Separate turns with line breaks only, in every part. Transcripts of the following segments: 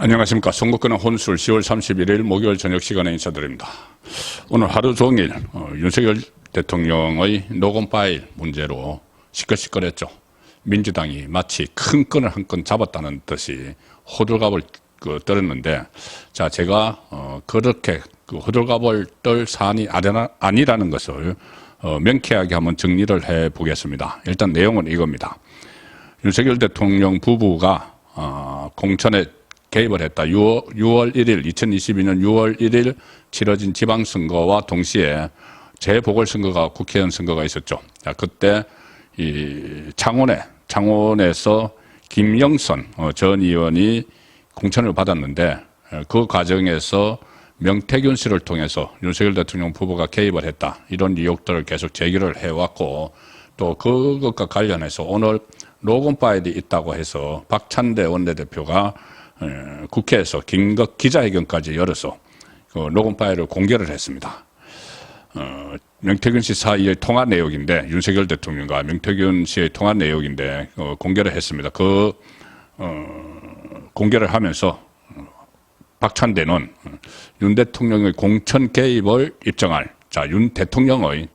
안녕하십니까. 선거권의 혼술 10월 31일 목요일 저녁 시간에 인사드립니다. 오늘 하루 종일 윤석열 대통령의 녹음 파일 문제로 시끌시끌했죠. 민주당이 마치 큰 건을 한 건 잡았다는 듯이 호들갑을 떨었는데, 자, 제가 그렇게 호들갑을 떨 사안이 아니라는 것을 명쾌하게 한번 정리를 해 보겠습니다. 일단 내용은 이겁니다. 윤석열 대통령 부부가 공천에 개입을 했다. 6월 1일, 2022년 6월 1일 치러진 지방선거와 동시에 재보궐선거가 국회의원 선거가 있었죠. 자, 그때 이 창원에서 김영선 전 의원이 공천을 받았는데, 그 과정에서 명태균 씨를 통해서 윤석열 대통령 부부가 개입을 했다. 이런 의혹들을 계속 제기를 해왔고, 또 그것과 관련해서 오늘 녹음 파일이 있다고 해서 박찬대 원내대표가 국회에서 긴급 기자회견까지 열어서 그 녹음 파일을 공개를 했습니다. 명태균 씨 사이의 통화 내용인데, 윤석열 대통령과 명태균 씨의 통화 내용인데 공개를 했습니다. 공개를 하면서 박찬대는 윤 대통령의 공천 개입을 입증할, 자, 윤 대통령의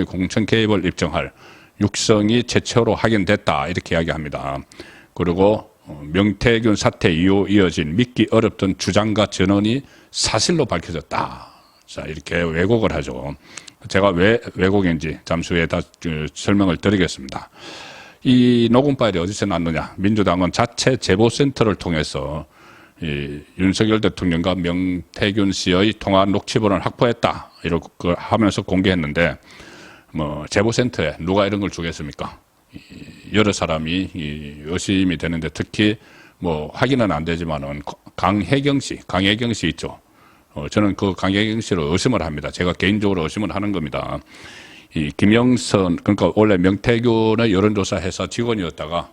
공천 개입을 입증할 육성이 최초로 확인됐다, 이렇게 이야기합니다. 그리고 명태균 사태 이후 이어진 믿기 어렵던 주장과 전언이 사실로 밝혀졌다. 자, 이렇게 왜곡을 하죠. 제가 왜 왜곡인지 잠시 후에 다 설명을 드리겠습니다. 이 녹음 파일이 어디서 났느냐? 민주당은 자체 제보센터를 통해서 이 윤석열 대통령과 명태균 씨의 통화 녹취본을 확보했다, 이렇게 하면서 공개했는데, 제보센터에 누가 이런 걸 주겠습니까? 여러 사람이 의심이 되는데, 특히 확인은 안 되지만은 강혜경 씨 있죠. 저는 그 강혜경 씨를 의심을 합니다. 제가 개인적으로 의심을 하는 겁니다. 이 김영선, 그러니까 원래 명태균의 여론조사 회사 직원이었다가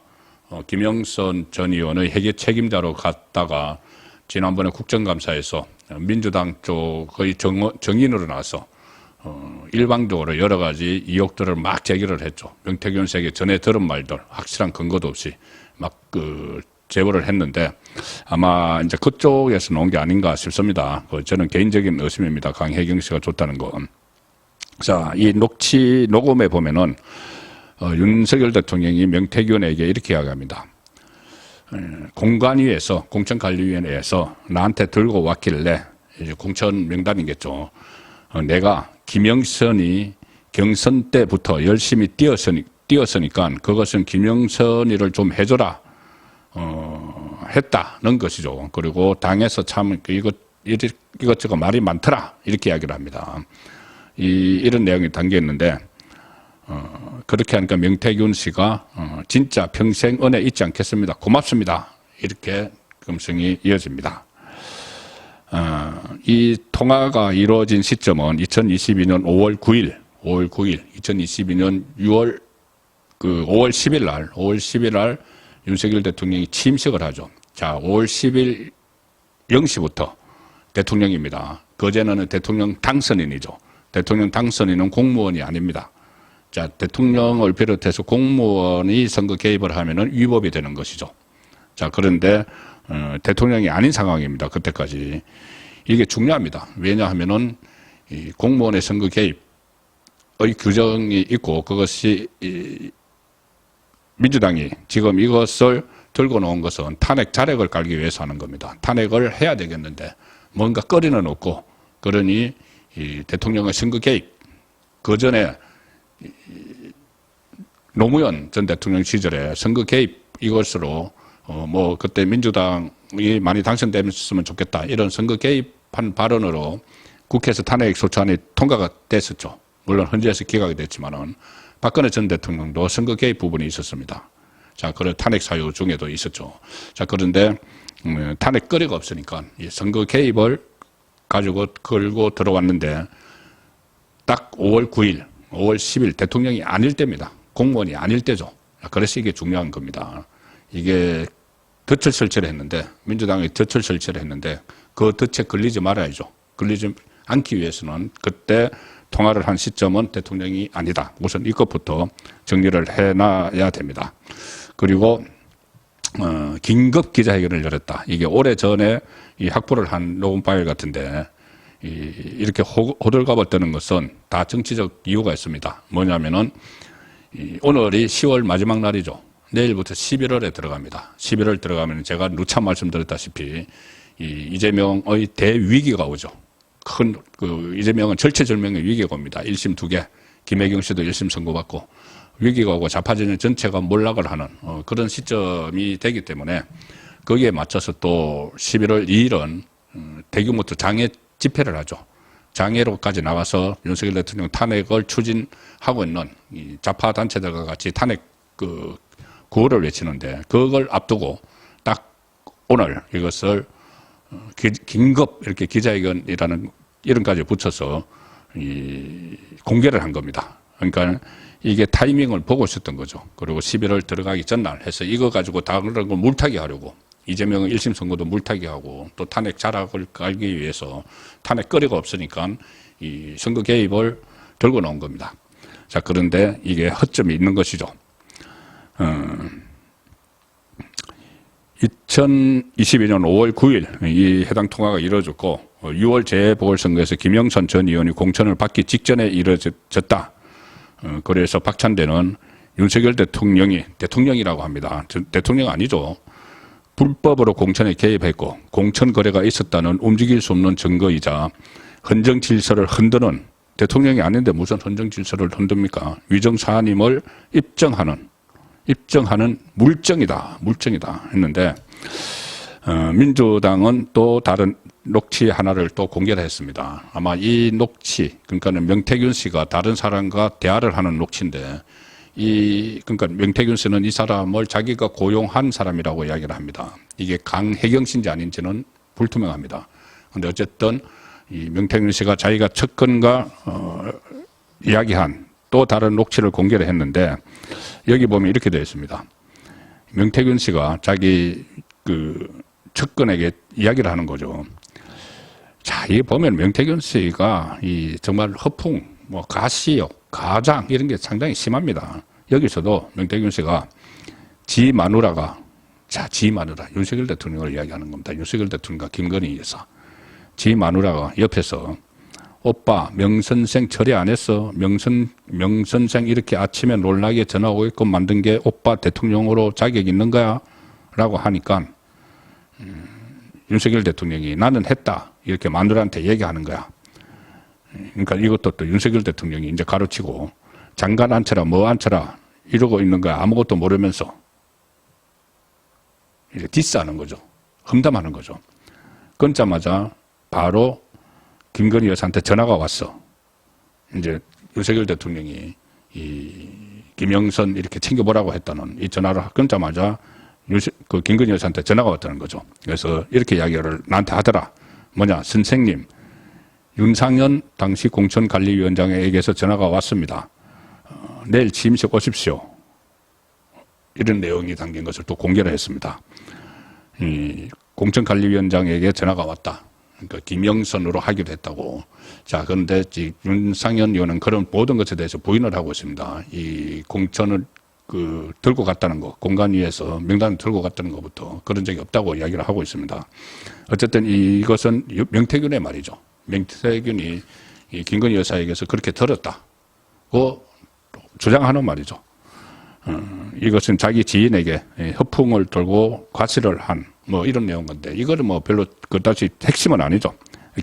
김영선 전 의원의 회계 책임자로 갔다가 지난번에 국정감사에서 민주당 쪽의 정인으로 나와서 일방적으로 여러 가지 의혹들을 막 제기를 했죠. 명태균 씨에게 전에 들은 말들 확실한 근거도 없이 막 제보를 했는데, 아마 이제 그쪽에서 나온 게 아닌가 싶습니다. 저는 개인적인 의심입니다. 강혜경 씨가 줬다는 건. 자, 이 녹음에 보면은 윤석열 대통령이 명태균에게 이렇게 이야기합니다. 공관위에서, 공천관리위원회에서 나한테 들고 왔길래, 이제 공천 명단이겠죠. 내가 김영선이 경선 때부터 열심히 뛰었으니까 그것은 김영선이를 좀 해줘라 했다는 것이죠. 그리고 당에서 참 이것저것 말이 많더라, 이렇게 이야기를 합니다. 이런 내용이 담겨 있는데, 그렇게 하니까 명태균 씨가 진짜 평생 은혜 잊지 않겠습니다, 고맙습니다, 이렇게 음성이 이어집니다. 이 통화가 이루어진 시점은 2022년 5월 9일, 2022년 5월 10일 날 윤석열 대통령이 취임식을 하죠. 자, 5월 10일 0시부터 대통령입니다. 그제는 대통령 당선인이죠. 대통령 당선인은 공무원이 아닙니다. 자, 대통령을 비롯해서 공무원이 선거 개입을 하면은 위법이 되는 것이죠. 자, 그런데 대통령이 아닌 상황입니다. 그때까지. 이게 중요합니다. 왜냐하면은 이 공무원의 선거 개입의 규정이 있고, 그것이 민주당이 지금 이것을 들고 놓은 것은 탄핵 자력을 깔기 위해서 하는 겁니다. 탄핵을 해야 되겠는데 뭔가 거리는 없고, 그러니 이 대통령의 선거 개입, 그 전에 노무현 전 대통령 시절에 선거 개입 이것으로 그때 민주당이 많이 당선됐으면 좋겠다, 이런 선거 개입한 발언으로 국회에서 탄핵 소추안이 통과가 됐었죠. 물론 헌재에서 기각이 됐지만은 박근혜 전 대통령도 선거 개입 부분이 있었습니다. 자, 그런 탄핵 사유 중에도 있었죠. 자, 그런데 탄핵 거리가 없으니까 이 선거 개입을 가지고 걸고 들어왔는데, 딱 5월 9일, 5월 10일 대통령이 아닐 때입니다. 공무원이 아닐 때죠. 그래서 이게 중요한 겁니다. 이게 덫을 설치를 했는데, 민주당이 덫을 설치를 했는데 그 덫에 걸리지 말아야죠. 걸리지 않기 위해서는 그때 통화를 한 시점은 대통령이 아니다. 우선 이것부터 정리를 해놔야 됩니다. 그리고 긴급 기자회견을 열었다. 이게 오래전에 이 확보를 한 녹음 파일 같은데, 이렇게 호들갑을 떠는 것은 다 정치적 이유가 있습니다. 뭐냐면은, 오늘이 10월 마지막 날이죠. 내일부터 11월에 들어갑니다. 11월 들어가면 제가 누차 말씀드렸다시피, 이재명의 대위기가 오죠. 이재명은 절체절명의 위기가 옵니다. 1심 2개, 김혜경 씨도 1심 선고받고, 위기가 오고 좌파진영 전체가 몰락을 하는 그런 시점이 되기 때문에 거기에 맞춰서 또 11월 2일은 대규모 또 장애 집회를 하죠. 장애로까지 나가서 윤석열 대통령 탄핵을 추진하고 있는 이 좌파 단체들과 같이 탄핵 구호를 외치는데 그걸 앞두고 딱 오늘 이것을 긴급 이렇게 기자회견이라는 이름까지 붙여서 공개를 한 겁니다. 그러니까 이게 타이밍을 보고 있었던 거죠. 그리고 11월 들어가기 전날 해서 이거 가지고 다른 걸 물타기 하려고 이재명은 1심 선고도 물타기 하고 또 탄핵 자락을 깔기 위해서 탄핵 거리가 없으니까 이 선거 개입을 들고 나온 겁니다. 자, 그런데 이게 허점이 있는 것이죠. 2022년 5월 9일 이 해당 통화가 이루어졌고 6월 재보궐선거에서 김영선 전 의원이 공천을 받기 직전에 이루어졌다. 그래서 박찬대는 윤석열 대통령이 대통령이라고 합니다. 대통령 아니죠. 불법으로 공천에 개입했고 공천 거래가 있었다는 움직일 수 없는 증거이자 헌정 질서를 흔드는 대통령이 아닌데 무슨 헌정 질서를 흔듭니까? 위정 사안임을 입증하는 물증이다 했는데 민주당은 또 다른 녹취 하나를 또 공개를 했습니다. 아마 이 녹취, 그러니까는 명태균 씨가 다른 사람과 대화를 하는 녹취인데, 그러니까 명태균 씨는 이 사람을 자기가 고용한 사람이라고 이야기를 합니다. 이게 강혜경 씨인지 아닌지는 불투명합니다. 근데 어쨌든 이 명태균 씨가 자기가 측근과 이야기한 또 다른 녹취를 공개를 했는데, 여기 보면 이렇게 되어 있습니다. 명태균 씨가 자기 측근에게 이야기를 하는 거죠. 자, 이게 보면 명태균 씨가 정말 허풍, 가시욕, 가장 이런 게 상당히 심합니다. 여기서도 명태균 씨가 지 마누라, 윤석열 대통령을 이야기하는 겁니다. 윤석열 대통령과 김건희 여사. 지 마누라가 옆에서 오빠, 명선생 처리 안 했어. 명선생 이렇게 아침에 놀라게 전화 오게끔 만든 게 오빠 대통령으로 자격 있는 거야? 라고 하니까, 윤석열 대통령이 나는 했다. 이렇게 마누라한테 얘기하는 거야. 그러니까 이것도 또 윤석열 대통령이 이제 가르치고 장관 앉혀라, 뭐 앉혀라 이러고 있는 거야. 아무것도 모르면서 이제 디스하는 거죠. 험담하는 거죠. 끊자마자 바로 김건희 여사한테 전화가 왔어. 이제 윤석열 대통령이 김영선 이렇게 챙겨보라고 했다는 이 전화를 끊자마자 김건희 여사한테 전화가 왔다는 거죠. 그래서 이렇게 이야기를 나한테 하더라. 뭐냐, 선생님, 윤상현 당시 공천관리위원장에게서 전화가 왔습니다. 내일 취임식 오십시오. 이런 내용이 담긴 것을 또 공개를 했습니다. 공천관리위원장에게 전화가 왔다. 그러니까 김영선으로 하기로 했다고. 자, 그런데 윤상현 의원은 그런 모든 것에 대해서 부인을 하고 있습니다. 이 공천을 들고 갔다는 거, 공관위에서 명단을 들고 갔다는 것부터 그런 적이 없다고 이야기를 하고 있습니다. 어쨌든 이것은 명태균의 말이죠. 명태균이 이 김건희 여사에게서 그렇게 들었다고 주장하는 말이죠. 이것은 자기 지인에게 허풍을 들고 과시를 한 이런 내용 건데 이거는 별로 그다지 핵심은 아니죠.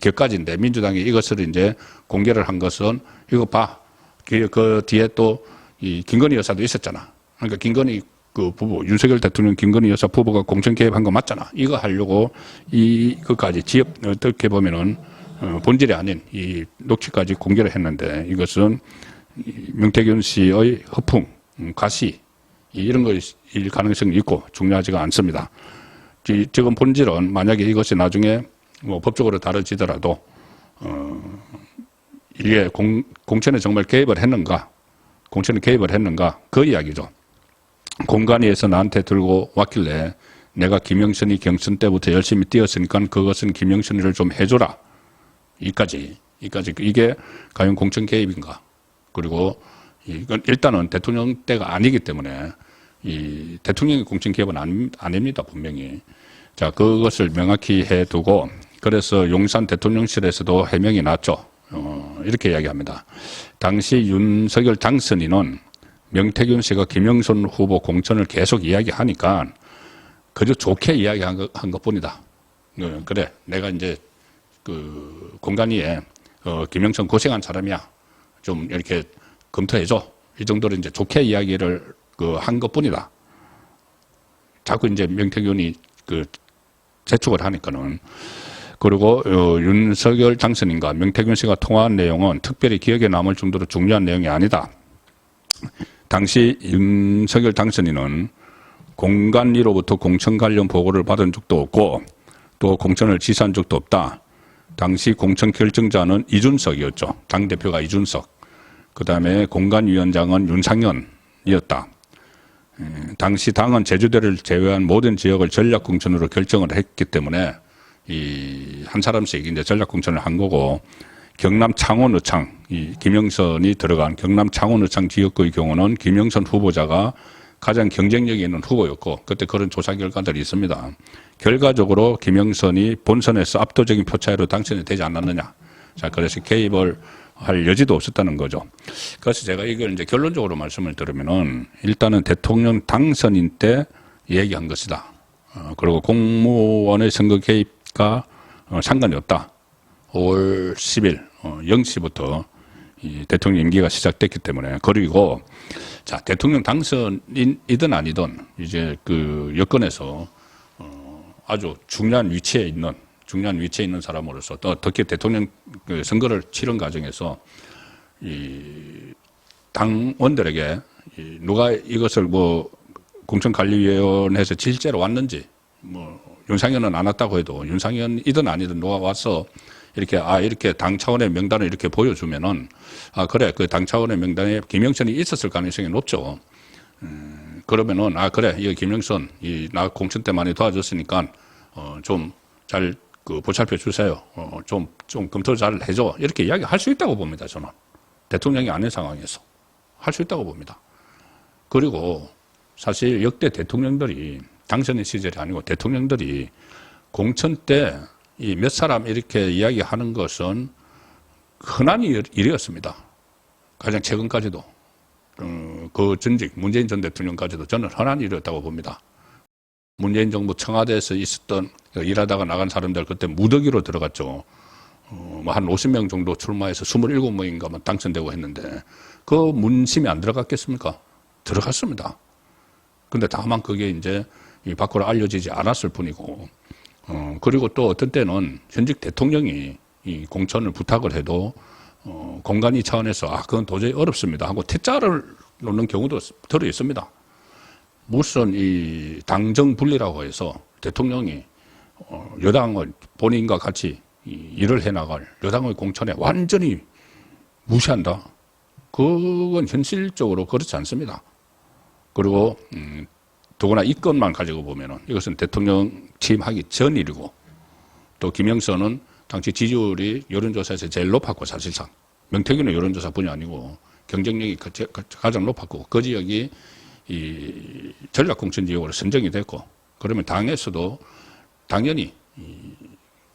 격가지인데 민주당이 이것을 이제 공개를 한 것은 이거 봐. 그 뒤에 또 이 김건희 여사도 있었잖아. 그러니까 김건희 부부, 윤석열 대통령 김건희 여사 부부가 공천 개입한 거 맞잖아. 이거 하려고 그까지 어떻게 보면은 본질이 아닌 이 녹취까지 공개를 했는데 이것은 명태균 씨의 허풍, 가시 이런 거일 가능성이 있고 중요하지가 않습니다. 지금 본질은 만약에 이것이 나중에 법적으로 다뤄지더라도 이게 공천에 정말 공천에 개입을 했는가 그 이야기죠. 공관위에서 나한테 들고 왔길래 내가 김영선이 경선 때부터 열심히 뛰었으니까 그것은 김영선이를 좀 해줘라. 이게 과연 공천 개입인가? 그리고 이건 일단은 대통령 때가 아니기 때문에 이 대통령의 공천 개입은 아닙니다, 분명히. 자, 그것을 명확히 해두고, 그래서 용산 대통령실에서도 해명이 났죠. 이렇게 이야기합니다. 당시 윤석열 당선인은 명태균 씨가 김영선 후보 공천을 계속 이야기하니까 그저 좋게 이야기한 것뿐이다. 그래, 내가 이제 그 공간위에 김영선 고생한 사람이야. 좀 이렇게 검토해줘. 이 정도로 이제 좋게 이야기를 한 것뿐이다. 자꾸 이제 명태균이 재촉을 하니까는. 그리고 윤석열 당선인과 명태균 씨가 통화한 내용은 특별히 기억에 남을 정도로 중요한 내용이 아니다. 당시 윤석열 당선인은 공관위로부터 공천 관련 보고를 받은 적도 없고 또 공천을 지시한 적도 없다. 당시 공천 결정자는 이준석이었죠. 당대표가 이준석. 그 다음에 공관위원장은 윤상현이었다. 당시 당은 제주도를 제외한 모든 지역을 전략공천으로 결정을 했기 때문에 이 한 사람씩 이제 전략공천을 한 거고, 경남 창원 의창, 이 김영선이 들어간 경남 창원 의창 지역구의 경우는 김영선 후보자가 가장 경쟁력이 있는 후보였고, 그때 그런 조사 결과들이 있습니다. 결과적으로 김영선이 본선에서 압도적인 표차로 당선이 되지 않았느냐. 자, 그래서 개입을 할 여지도 없었다는 거죠. 그래서 제가 이걸 이제 결론적으로 말씀을 드리면은 일단은 대통령 당선인 때 얘기한 것이다. 그리고 공무원의 선거 개입과 상관이 없다. 5월 10일 0시부터 이 대통령 임기가 시작됐기 때문에. 그리고 자, 대통령 당선인이든 아니든 이제 그 여권에서 아주 중요한 위치에 있는 사람으로서 또 특히 대통령 선거를 치른 과정에서 이 당원들에게 누가 이것을 뭐 공천관리위원회에서 실제로 왔는지, 뭐 윤상현은 안 왔다고 해도 윤상현이든 아니든 누가 와서 이렇게 당 차원의 명단을 이렇게 보여주면은 그래, 그 당 차원의 명단에 김영선이 있었을 가능성이 높죠. 그러면은 그래, 이거 김영선 나 공천 때 많이 도와줬으니까 좀 잘 보살펴 주세요. 좀 검토 잘 해줘. 이렇게 이야기할 수 있다고 봅니다. 저는 대통령이 아닌 상황에서 할 수 있다고 봅니다. 그리고 사실 역대 대통령들이 당선인 시절이 아니고 대통령들이 공천 때 이 몇 사람 이렇게 이야기하는 것은 흔한 일이었습니다. 가장 최근까지도 그 전직 문재인 전 대통령까지도 저는 흔한 일이었다고 봅니다. 문재인 정부 청와대에서 있었던 일하다가 나간 사람들 그때 무더기로 들어갔죠. 한 50명 정도 출마해서 27명인가만 당선되고 했는데 그 문심이 안 들어갔겠습니까? 들어갔습니다. 근데 다만 그게 이제 밖으로 알려지지 않았을 뿐이고, 그리고 또 어떤 때는 현직 대통령이 이 공천을 부탁을 해도 공관위 차원에서 그건 도저히 어렵습니다 하고 퇴짜를 놓는 경우도 들어 있습니다. 무슨 이 당정 분리라고 해서 대통령이 여당을 본인과 같이 일을 해나갈 여당의 공천에 완전히 무시한다. 그건 현실적으로 그렇지 않습니다. 그리고 더구나 이 건만 가지고 보면은 이것은 대통령 취임하기 전 일이고, 또 김영선은 당시 지지율이 여론조사에서 제일 높았고, 사실상 명태균은 여론조사뿐이 아니고 경쟁력이 가장 높았고, 그 지역이 이 전략공천 지역으로 선정이 됐고, 그러면 당에서도 당연히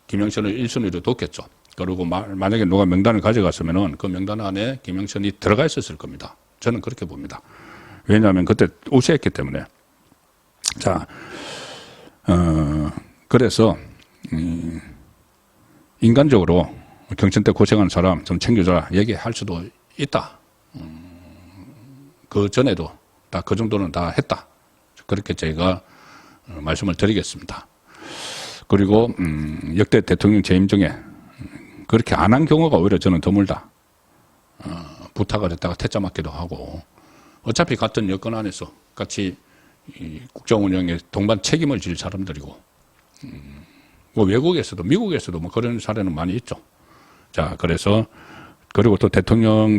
김영선을 1순위로 뒀겠죠. 그리고 만약에 누가 명단을 가져갔으면은 그 명단 안에 김영선이 들어가 있었을 겁니다. 저는 그렇게 봅니다. 왜냐하면 그때 우세했기 때문에. 자, 그래서 인간적으로 경선 때 고생한 사람 좀 챙겨줘라 얘기할 수도 있다. 그 전에도 다 그 정도는 다 했다. 그렇게 제가 말씀을 드리겠습니다. 그리고 역대 대통령 재임 중에 그렇게 안 한 경우가 오히려 저는 드물다. 부탁을 했다가 퇴짜 맞기도 하고, 어차피 같은 여건 안에서 같이 이 국정 운영에 동반 책임을 질 사람들이고, 뭐 외국에서도 미국에서도 뭐 그런 사례는 많이 있죠. 자, 그래서 그리고 또 대통령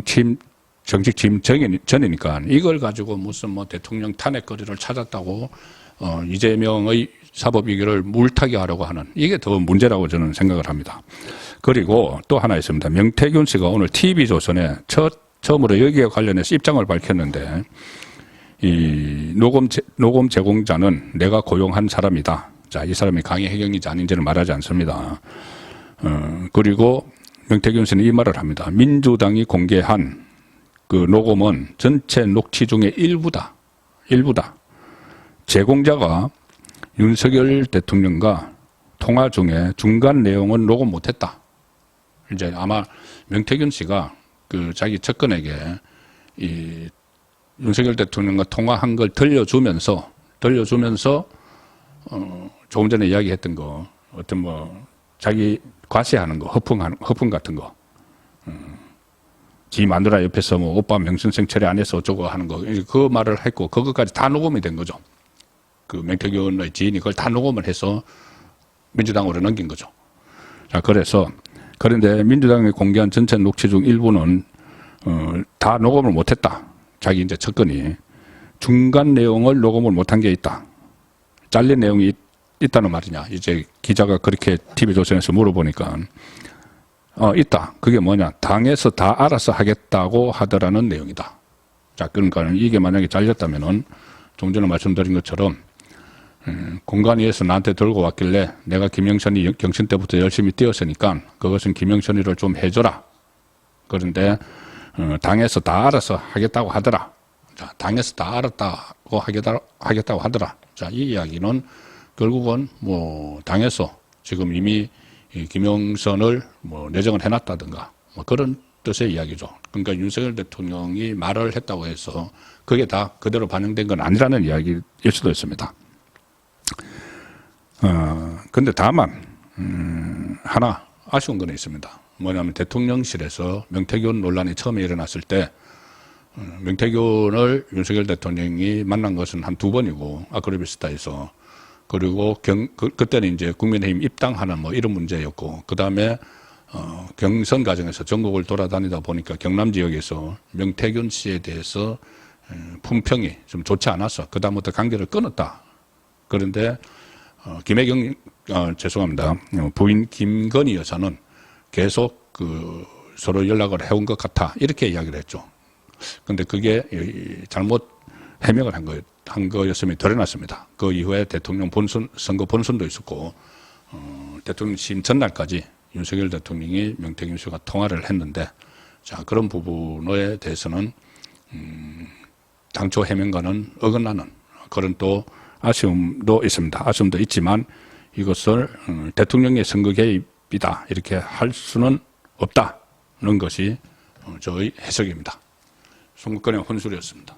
정식 취임 전이니까 이걸 가지고 무슨 뭐 대통령 탄핵거리를 찾았다고 이재명의 사법위기를 물타기 하려고 하는, 이게 더 문제라고 저는 생각을 합니다. 그리고 또 하나 있습니다. 명태균 씨가 오늘 TV조선에 처음으로 여기에 관련해서 입장을 밝혔는데, 이 녹음 제공자는 내가 고용한 사람이다. 자, 이 사람이 강의 해경인지 아닌지는 말하지 않습니다. 그리고 명태균 씨는 이 말을 합니다. 민주당이 공개한 그 녹음은 전체 녹취 중에 일부다. 제공자가 윤석열 대통령과 통화 중에 중간 내용은 녹음 못했다. 이제 아마 명태균 씨가 그 자기 측근에게 이 윤석열 대통령과 통화한 걸 들려주면서 조금 전에 이야기했던 거 어떤 뭐 자기 과시하는 거 허풍 같은 거 지 마누라 옆에서 뭐 오빠 명순생 처리 안 해서 어쩌고 하는 거 그 말을 했고 그것까지 다 녹음이 된 거죠. 그 명태균의 지인이 그걸 다 녹음을 해서 민주당으로 넘긴 거죠. 자, 그런데 민주당이 공개한 전체 녹취 중 일부는 다 녹음을 못했다. 자기 이제 측근이 중간 내용을 녹음을 못한 게 있다. 잘린 내용이 있다는 말이냐. 이제 기자가 그렇게 TV조선에서 물어보니까 있다. 그게 뭐냐. 당에서 다 알아서 하겠다고 하더라는 내용이다. 자, 그러니까 이게 만약에 잘렸다면은 좀 전에 말씀드린 것처럼 공관위에서 나한테 들고 왔길래 내가 김영선이 경신 때부터 열심히 뛰었으니까 그것은 김영선이를 좀 해줘라. 그런데 당에서 다 알아서 하겠다고 하더라. 자, 당에서 다 알았다고 하겠다고 하더라. 자, 이 이야기는 결국은 뭐 당에서 지금 이미 김영선을 뭐 내정을 해놨다든가 뭐 그런 뜻의 이야기죠. 그러니까 윤석열 대통령이 말을 했다고 해서 그게 다 그대로 반영된 건 아니라는 이야기일 수도 있습니다. 근데 다만 하나 아쉬운 건 있습니다. 뭐냐면 대통령실에서 명태균 논란이 처음에 일어났을 때 명태균을 윤석열 대통령이 만난 것은 한 2번이고 아크로비스타에서 그리고 그때는 이제 국민의힘 입당하는 뭐 이런 문제였고 그 다음에 경선 과정에서 전국을 돌아다니다 보니까 경남 지역에서 명태균 씨에 대해서 품평이 좀 좋지 않았어. 그 다음부터 관계를 끊었다. 그런데 김혜경 죄송합니다. 부인 김건희 여사는 계속 그 서로 연락을 해온 것 같아. 이렇게 이야기를 했죠. 근데 그게 잘못 해명을 한 거였음이 드러났습니다. 그 이후에 대통령 선거 본선도 있었고, 대통령 취임 전날까지 윤석열 대통령이 명태균 씨와 통화를 했는데, 자, 그런 부분에 대해서는, 당초 해명과는 어긋나는 그런 또 아쉬움도 있습니다. 아쉬움도 있지만 이것을 대통령의 선거 개입이다. 이렇게 할 수는 없다는 것이 저의 해석입니다. 송국권의 혼술이었습니다.